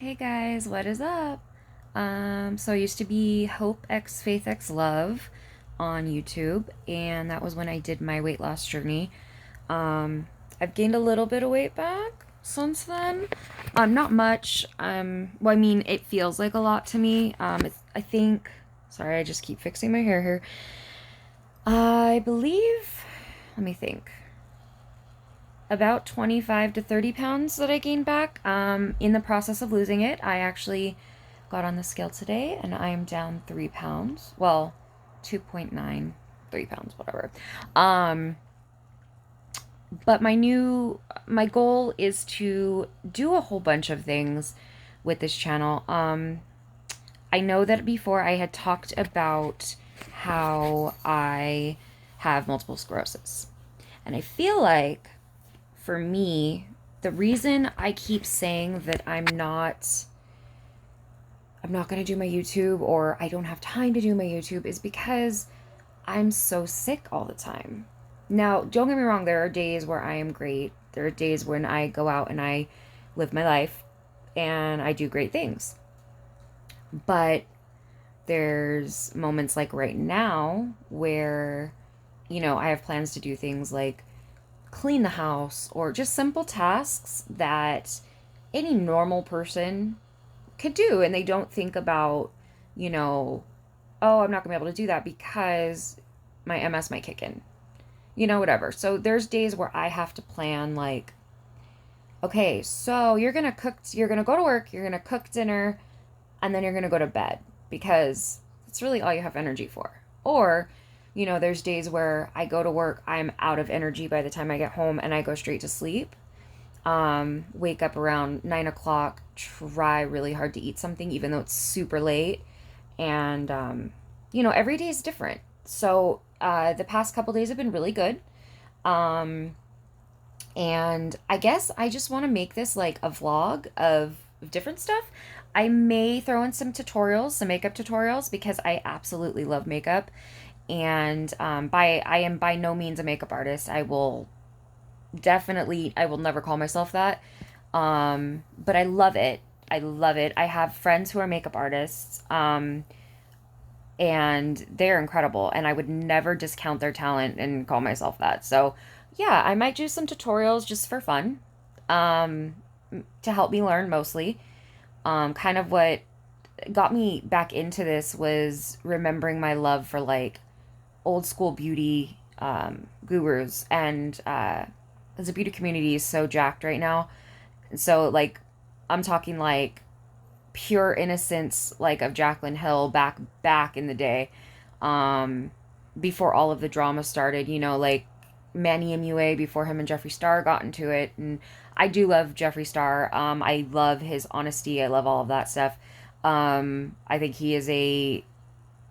Hey guys, what is up? So I used to be Hope X Faith X Love on YouTube, and that was when I did my weight loss journey. Um, I've gained a little bit of weight back since then. Not much. Well, I mean, it feels like a lot to me. I think, sorry, I just keep fixing my hair here. I believe, let me think, about 25 to 30 pounds that I gained back. In the process of losing it, I actually got on the scale today and I am down 3 pounds. Well, 2.9, 3 pounds, whatever. Um, but my goal is to do a whole bunch of things with this channel. I know that before I had talked about how I have multiple sclerosis. And I feel like for me, the reason I keep saying that I'm not going to do my YouTube or I don't have time to do my YouTube is because I'm so sick all the time. Now, don't get me wrong, there are days where I am great. There are days when I go out and I live my life and I do great things. But there's moments like right now where, I have plans to do things like clean the house or just simple tasks that any normal person could do, and they don't think about, you know, oh, I'm not gonna be able to do that because my MS might kick in, whatever. So there's days where I have to plan, like, okay, so you're gonna go to work, you're gonna cook dinner, and then you're gonna go to bed because it's really all you have energy for. Or, there's days where I go to work, I'm out of energy by the time I get home, and I go straight to sleep. Wake up around 9 o'clock, try really hard to eat something, even though it's super late. And, every day is different. So, the past couple days have been really good. Um, and I guess I just want to make this like a vlog of different stuff. I may throw in some tutorials, some makeup tutorials, because I absolutely love makeup. And I am by no means a makeup artist. I will never call myself that. But I love it. I love it. I have friends who are makeup artists, and they're incredible. And I would never discount their talent and call myself that. So, yeah, I might do some tutorials just for fun, um, to help me learn mostly. Kind of what got me back into this was remembering my love for like old school beauty gurus, and the beauty community is so jacked right now. So like I'm talking like pure innocence, like of Jaclyn Hill back in the day, um, before all of the drama started. Like Manny MUA before him and Jeffree Star got into it, and I do love Jeffree Star. I love his honesty. I love all of that stuff. I think he is a.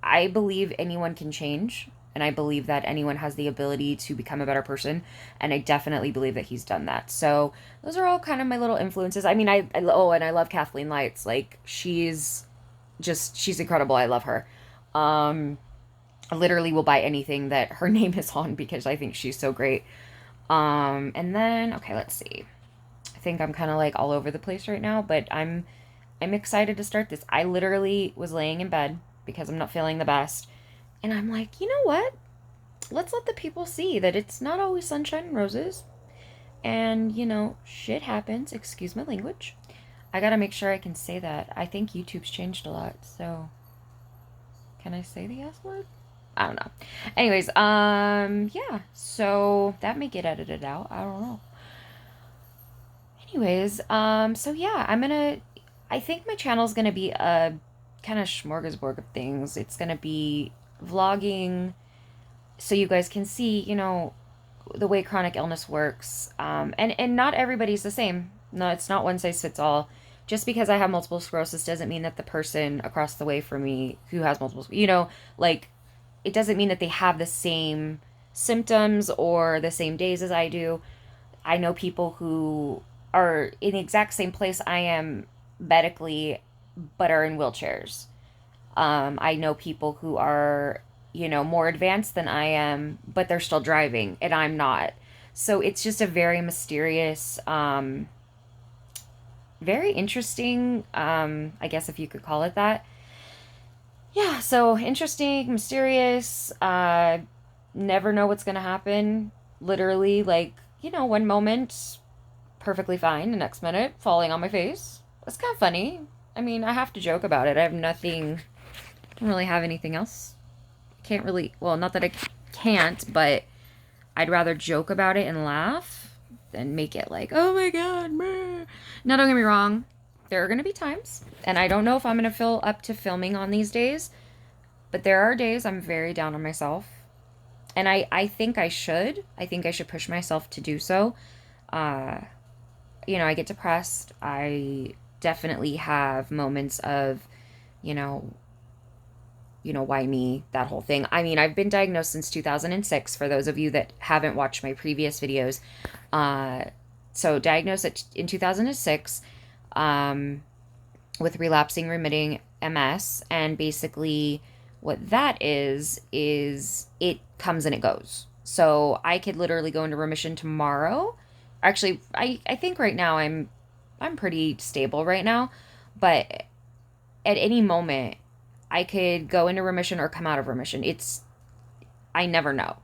I believe anyone can change, and I believe that anyone has the ability to become a better person, and I definitely believe that he's done that. So those are all kind of my little influences. I mean, and I love Kathleen Lights. Like she's incredible. I love her. Um, I literally will buy anything that her name is on because I think she's so great. And then okay, let's see. I think I'm kind of like all over the place right now, but I'm excited to start this. I literally was laying in bed because I'm not feeling the best. And I'm like, you know what? Let's let the people see that it's not always sunshine and roses. And, shit happens. Excuse my language. I gotta make sure I can say that. I think YouTube's changed a lot, so can I say the S word? I don't know. Anyways, yeah. So that may get edited out. I don't know. Anyways, so yeah, I think my channel's gonna be a kind of smorgasbord of things. It's gonna be vlogging, so you guys can see, the way chronic illness works. And not everybody's the same. No, it's not one size fits all. Just because I have multiple sclerosis doesn't mean that the person across the way from me who has like, it doesn't mean that they have the same symptoms or the same days as I do. I know people who are in the exact same place I am medically, but are in wheelchairs. I know people who are, more advanced than I am, but they're still driving, and I'm not. So it's just a very mysterious very interesting, I guess if you could call it that. Yeah, so interesting, mysterious, never know what's gonna happen. Literally, like, one moment perfectly fine, the next minute falling on my face. It's kind of funny. I mean, I have to joke about it. I have nothing, don't really have anything else. Can't really, well, not that I can't, but I'd rather joke about it and laugh than make it like, oh my God, meh. Now, don't get me wrong. There are going to be times, and I don't know if I'm going to feel up to filming on these days, but there are days I'm very down on myself. And I think I should. I think I should push myself to do so. Uh, I get depressed. I definitely have moments of, you know, why me, that whole thing. I mean, I've been diagnosed since 2006, for those of you that haven't watched my previous videos. Uh, so, diagnosed in 2006 um, with relapsing remitting MS. And basically, what that is it comes and it goes. So, I could literally go into remission tomorrow. Actually, I think right now I'm pretty stable right now, but at any moment I could go into remission or come out of remission. I never know.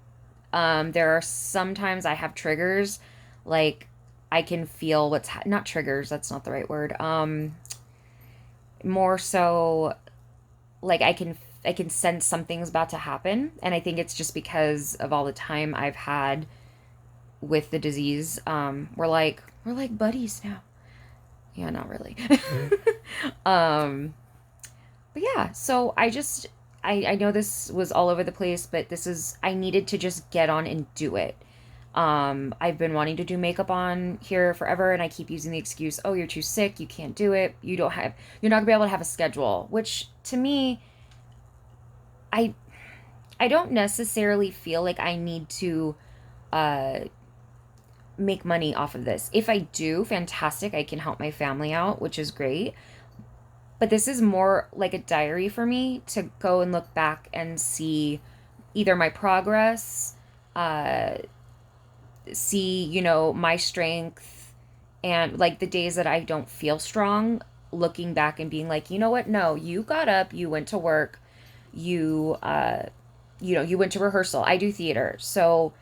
There are sometimes I have triggers, like I can feel not triggers. That's not the right word. More so like I can sense something's about to happen, and I think it's just because of all the time I've had with the disease. We're like buddies now. Yeah, not really. um, But yeah, so I know this was all over the place, but I needed to just get on and do it. I've been wanting to do makeup on here forever, and I keep using the excuse, oh, you're too sick, you can't do it, you're not gonna be able to have a schedule, which to me, I, I don't necessarily feel like I need to, uh, make money off of this. If I do, fantastic, I can help my family out, which is great. But this is more like a diary for me to go and look back and see either my progress, uh, see, my strength, and like the days that I don't feel strong, looking back and being like, you know what? No, you got up, you went to work, you, you went to rehearsal. I do theater. So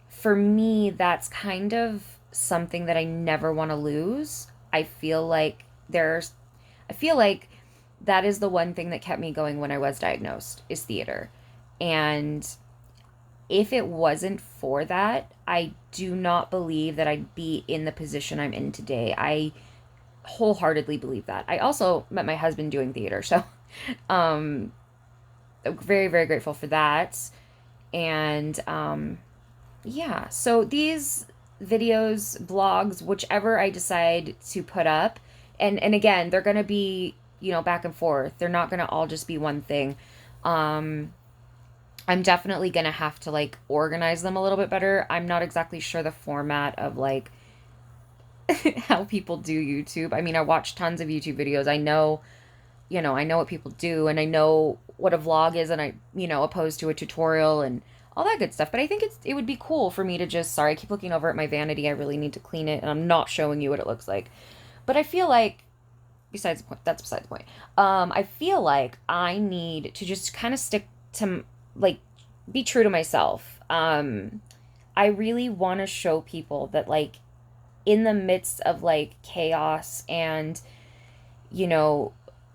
for me, that's kind of something that I never want to lose. I feel like that is the one thing that kept me going when I was diagnosed, is theater. And if it wasn't for that, I do not believe that I'd be in the position I'm in today. I wholeheartedly believe that. I also met my husband doing theater, so um very, very grateful for that. And yeah, so these videos, blogs, whichever I decide to put up, and again, they're going to be, back and forth. They're not going to all just be one thing. Um I'm definitely going to have to like organize them a little bit better. I'm not exactly sure the format of like how people do YouTube. I mean, I watch tons of YouTube videos. I know what people do, and I know what a vlog is, and opposed to a tutorial and all that good stuff. But I think it would be cool for me to just, sorry, I keep looking over at my vanity. I really need to clean it, and I'm not showing you what it looks like. But I feel like, besides the point, that's besides the point. I feel like I need to just kind of stick to, like, be true to myself. I really want to show people that, like, in the midst of, like, chaos and, you know,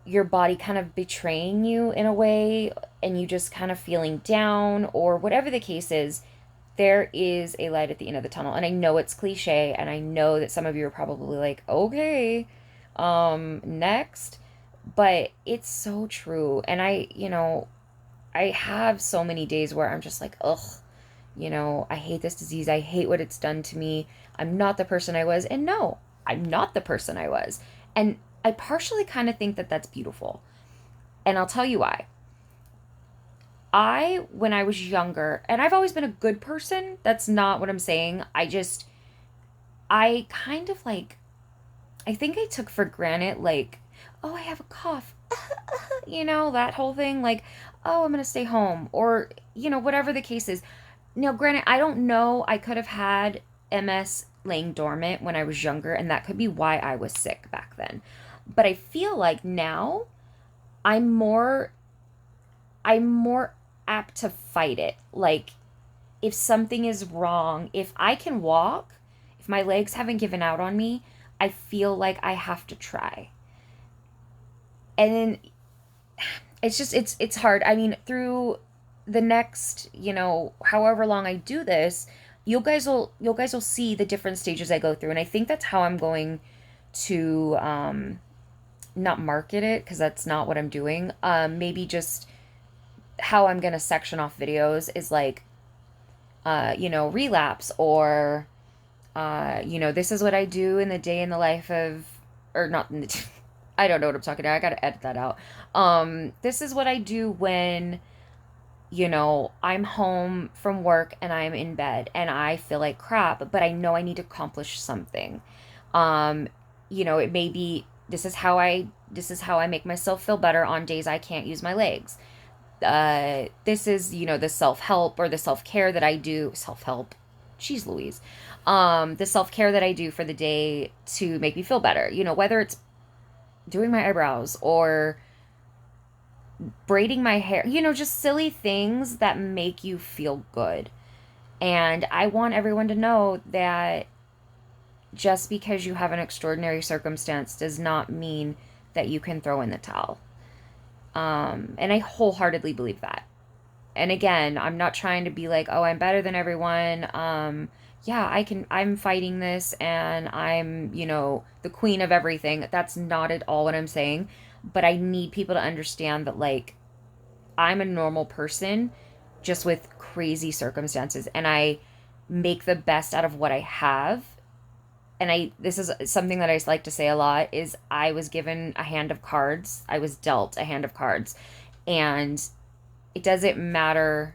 your body kind of betraying you in a way, and you just kind of feeling down, or whatever the case is, there is a light at the end of the tunnel. And I know it's cliche, and I know that some of you are probably like, okay, next. But it's so true. And I have so many days where I'm just like, ugh, I hate this disease. I hate what it's done to me. I'm not the person I was. And no, I'm not the person I was. And I partially kind of think that that's beautiful. And I'll tell you why. When I was younger, and I've always been a good person, that's not what I'm saying. I kind of like, I think I took for granted, like, oh, I have a cough, that whole thing, like, oh, I'm going to stay home, or, whatever the case is. Now, granted, I don't know, I could have had MS laying dormant when I was younger, and that could be why I was sick back then. But I feel like now I'm more I'm more apt to fight it. Like if something is wrong, if I can walk, if my legs haven't given out on me, I feel like I have to try. And then it's hard. I mean, through the next, however long I do this, you guys will see the different stages I go through. And I think that's how I'm going to not market it, because that's not what I'm doing. Maybe just how I'm gonna section off videos is like relapse, or this is what I do in the day in the life of, or not in the, I don't know what I'm talking about. I gotta edit that out. This is what I do when, I'm home from work and I'm in bed and I feel like crap, but I know I need to accomplish something. It may be this is how I make myself feel better on days I can't use my legs. This is, the self-help or the self-care that I do. Self-help. Jeez Louise. The self-care that I do for the day to make me feel better. Whether it's doing my eyebrows or braiding my hair, just silly things that make you feel good. And I want everyone to know that just because you have an extraordinary circumstance does not mean that you can throw in the towel. And I wholeheartely believe that. And again, I'm not trying to be like, oh, I'm better than everyone. Yeah, I'm fighting this and I'm, the queen of everything. That's not at all what I'm saying. But I need people to understand that, like, I'm a normal person just with crazy circumstances, and I make the best out of what I have. And this is something that I like to say a lot, is I was given a hand of cards. I was dealt a hand of cards, and it doesn't matter.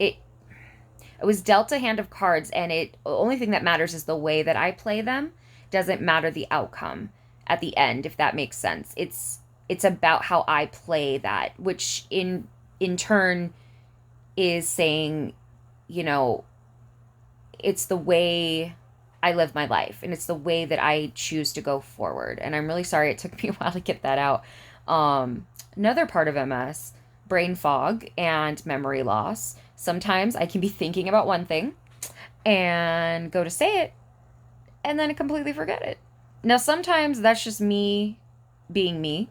I was dealt a hand of cards, and the only thing that matters is the way that I play them. Doesn't matter the outcome at the end, if that makes sense. It's about how I play that, which in turn is saying, it's the way I live my life, and it's the way that I choose to go forward. And I'm really sorry it took me a while to get that out. Another part of MS, brain fog and memory loss. Sometimes I can be thinking about one thing and go to say it, and then I completely forget it. Now, sometimes that's just me being me,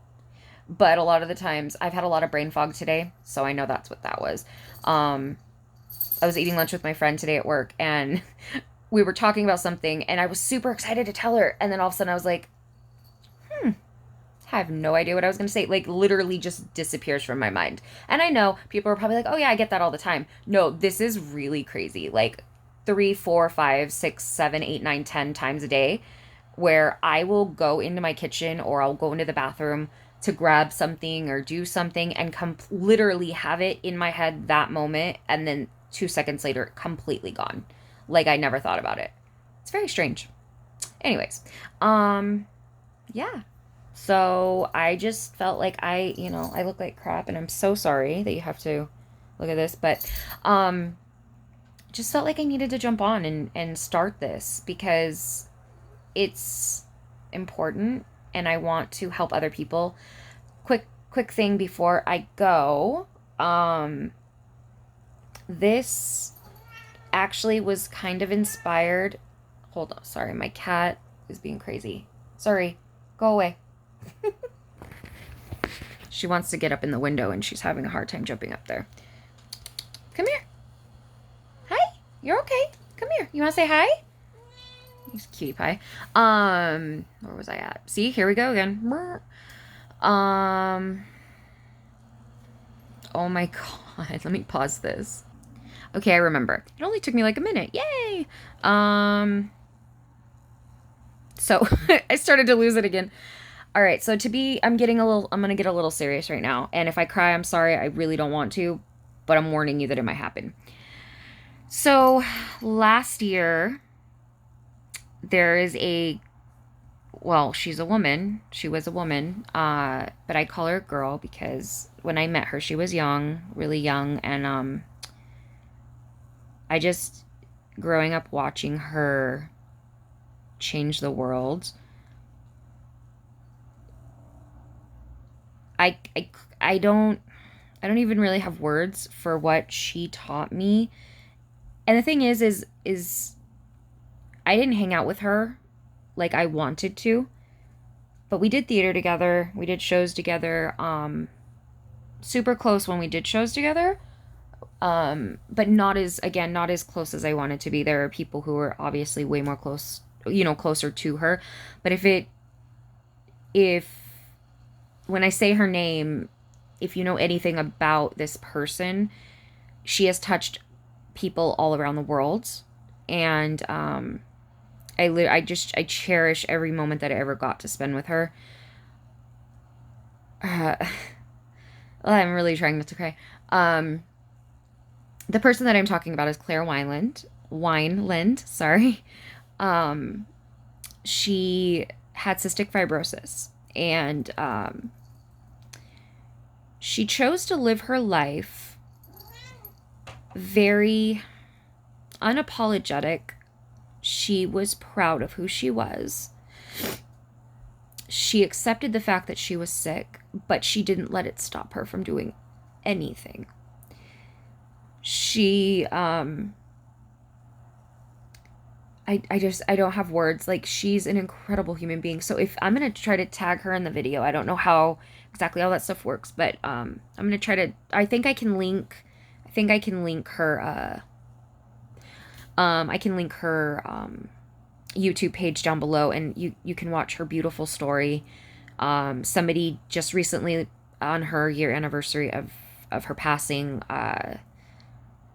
but a lot of the times I've had a lot of brain fog today, so I know that's what that was. I was eating lunch with my friend today at work, and we were talking about something, and I was super excited to tell her, and then all of a sudden I was like, I have no idea what I was going to say. Like, literally just disappears from my mind. And I know people are probably like, oh yeah, I get that all the time. No, this is really crazy. Like 3, 4, 5, 6, 7, 8, 9, 10 times a day, where I will go into my kitchen or I'll go into the bathroom to grab something or do something and literally have it in my head that moment, and then 2 seconds later, completely gone. Like I never thought about it. It's very strange. Anyways, yeah. So I just felt like I look like crap, and I'm so sorry that you have to look at this, but just felt like I needed to jump on and start this because it's important and I want to help other people. Quick thing before I go. This actually was kind of inspired. Hold on, sorry, my cat is being crazy. Sorry, go away. She wants to get up in the window and she's having a hard time jumping up there. Come here. Hi, you're okay. Come here. You want to say hi? He's a cutie pie. Where was I at? See, here we go again. Oh my god. Let me pause this. Okay, I remember. It only took me like a minute. Yay! So I started to lose it again. All right, so I'm gonna get a little serious right now. And if I cry, I'm sorry. I really don't want to, but I'm warning you that it might happen. So last year, she's a woman. She was a woman, but I call her a girl because when I met her, she was young, really young, and growing up watching her change the world, I, I, I don't I don't even really have words for what she taught me. And the thing is I didn't hang out with her like I wanted to, but we did theater together. We did shows together. Super close when we did shows together. But not as, again, not as close as I wanted to be. There are people who are obviously way more close, closer to her. But if when I say her name, if you know anything about this person, she has touched people all around the world. And I cherish every moment that I ever got to spend with her. I'm really trying not to cry. The person that I'm talking about is Claire Wineland, sorry. She had cystic fibrosis, and she chose to live her life very unapologetic. She was proud of who she was. She accepted the fact that she was sick, but she didn't let it stop her from doing anything. She I don't have words. Like, she's an incredible human being. So if I'm going to try to tag her in the video, I don't know how exactly all that stuff works, but I'm going to try to, I think I can link her YouTube page down below, and you can watch her beautiful story. Somebody just recently, on her year anniversary of her passing,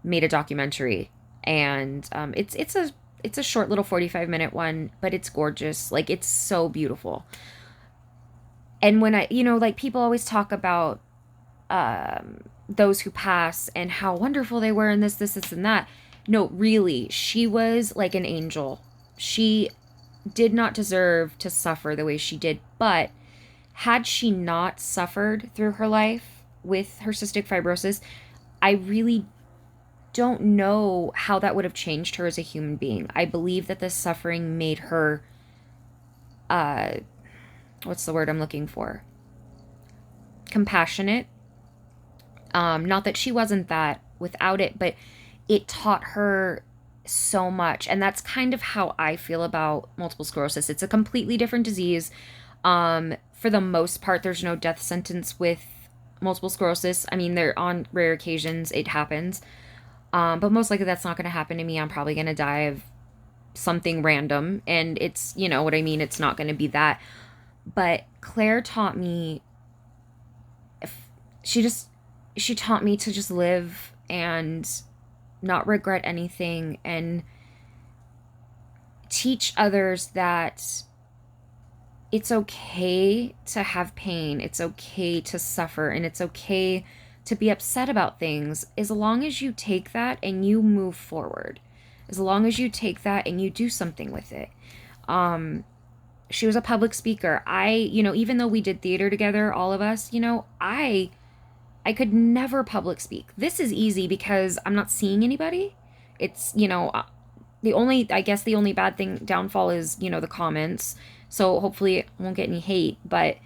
made a documentary, and it's a short little 45-minute one, but it's gorgeous. Like, it's so beautiful. And when like, people always talk about those who pass and how wonderful they were, and this and that. No, really, she was like an angel. She did not deserve to suffer the way she did, but had she not suffered through her life with her cystic fibrosis, I really don't know how that would have changed her as a human being. I believe that the suffering made her, what's the word I'm looking for? Compassionate. Not that she wasn't that without it, but it taught her so much. And that's kind of how I feel about multiple sclerosis. It's a completely different disease. For the most part, there's no death sentence with multiple sclerosis. I mean, there, on rare occasions it happens. But most likely that's not going to happen to me. I'm probably going to die of something random, and it's, you know what I mean? It's not going to be that. But Claire taught me, she taught me to just live and not regret anything, and teach others that it's okay to have pain. It's okay to suffer, and it's okay to be upset about things, as long as you take that and you move forward, as long as you take that and you do something with it. She was a public speaker. Even though we did theater together, all of us, I could never public speak. This is easy because I'm not seeing anybody. It's, the only bad thing, downfall is, the comments. So hopefully I won't get any hate, but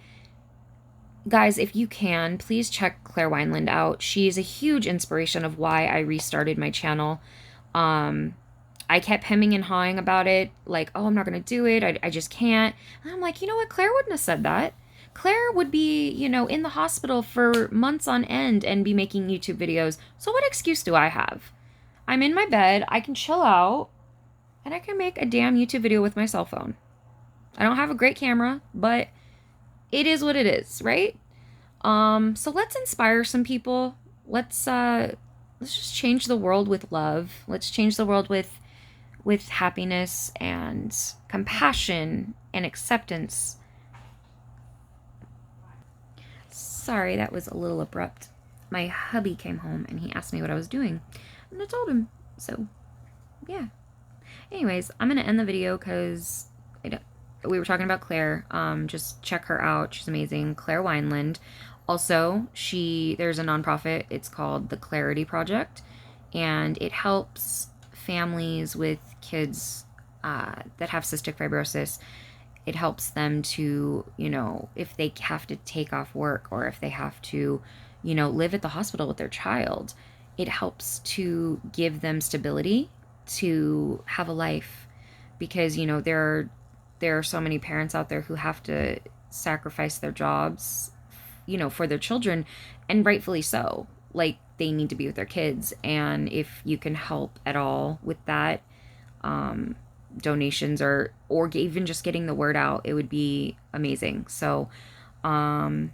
guys, if you can, please check Claire Wineland out. She's a huge inspiration of why I restarted my channel. I kept hemming and hawing about it, like, oh, I'm not going to do it. I just can't. And I'm like, you know what? Claire wouldn't have said that. Claire would be, in the hospital for months on end and be making YouTube videos. So what excuse do I have? I'm in my bed, I can chill out, and I can make a damn YouTube video with my cell phone. I don't have a great camera, but it is what it is, right? So let's inspire some people. Let's just change the world with love. Let's change the world with happiness and compassion and acceptance. Sorry, that was a little abrupt. My hubby came home and he asked me what I was doing, and I told him. So, yeah. Anyways, I'm gonna end the video because we were talking about Claire. Just check her out. She's amazing. Claire Wineland. Also, there's a nonprofit. It's called the Clarity Project, and it helps families with kids that have cystic fibrosis, it helps them to, you know, if they have to take off work or if they have to, you know, live at the hospital with their child, it helps to give them stability to have a life. Because, you know, there are so many parents out there who have to sacrifice their jobs, you know, for their children, and rightfully so. Like, they need to be with their kids, and if you can help at all with that, donations or even just getting the word out, it would be amazing. So I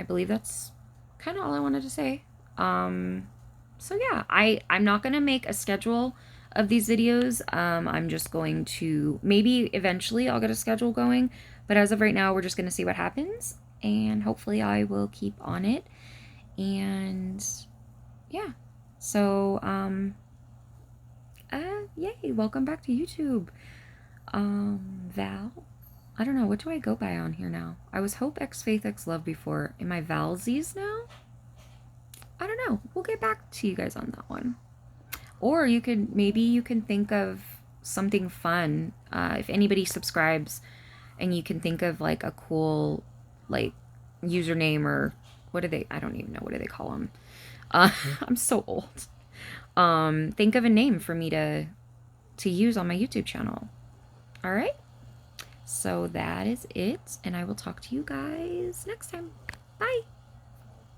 believe that's kind of all I wanted to say. So yeah, I'm not gonna make a schedule of these videos. I'm just going to, maybe eventually I'll get a schedule going, but as of right now, we're just gonna see what happens, and hopefully I will keep on it. And yeah, so yay, welcome back to YouTube. Val, I don't know, what do I go by on here now? I was Hope X Faith X Love before. Am I Valsies now? I don't know. We'll get back to you guys on that one. Or maybe you can think of something fun. If anybody subscribes and you can think of like a cool, like, username, or what do they, I don't even know, what do they call them? I'm so old. Think of a name for me to use on my YouTube channel. All right. So that is it, and I will talk to you guys next time. Bye.